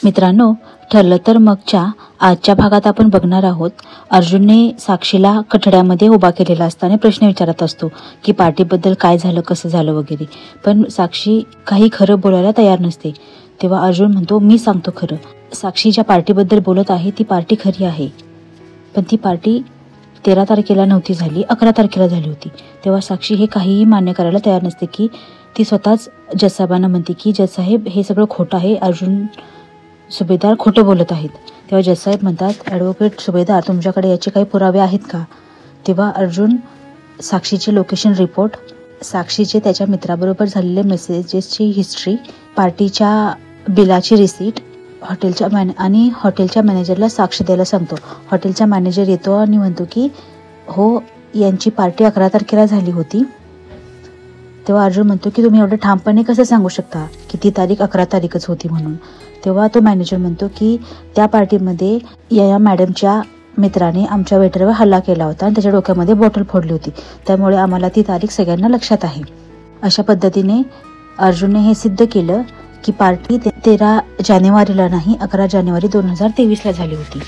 मित्रांनो, ठरलं तर मगच्या आजच्या भागात आपण बघणार आहोत. अर्जुनने साक्षीला कठड्यामध्ये उभा केलेला असताना प्रश्न विचारत असतो की पार्टीबद्दल काय झालं, कसं झालं वगैरे. पण साक्षी काही खरं बोलायला तयार नसते. तेव्हा अर्जुन म्हणतो, मी सांगतो खरं. साक्षी ज्या पार्टीबद्दल बोलत आहे ती पार्टी खरी आहे, पण ती पार्टी 13 तारखेला नव्हती झाली, 11 तारखेला झाली होती. तेव्हा साक्षी हे काहीही मान्य करायला तयार नसते की ती स्वतःच जजसाहेबांना म्हणते की जजसाहेब हे सगळं खोटं आहे, अर्जुन सुभेदार खोटं बोलत आहेत. तेव्हा जजसाहेब म्हणतात, ॲडव्होकेट सुभेदार, तुमच्याकडे याचे काही पुरावे आहेत का? तेव्हा अर्जुन साक्षीचे लोकेशन रिपोर्ट, साक्षीचे त्याच्या मित्राबरोबर झालेले मेसेजेसची हिस्ट्री, पार्टीच्या बिलाची रिसीट, हॉटेलच्या मॅनेजरला साक्ष द्यायला सांगतो. हॉटेलचा मॅनेजर येतो आणि म्हणतो की हो, यांची पार्टी 11 तारखेला झाली होती. तेव्हा अर्जुन म्हणतो की तुम्ही एवढं ठामपणे कसं सांगू शकता की ती तारीख 11 तारीखच होती म्हणून. तेव्हा तो मॅनेजर म्हणतो की त्या पार्टीमध्ये या मॅडमच्या मित्राने आमच्या वेटरवर हल्ला केला होता आणि त्याच्या डोक्यामध्ये बॉटल फोडली होती, त्यामुळे आम्हाला ती तारीख सगळ्यांना लक्षात आहे. अशा पद्धतीने अर्जुनने हे सिद्ध केलं की पार्टी 13 जानेवारीला नाही, 11 जानेवारी 2023ला झाली होती.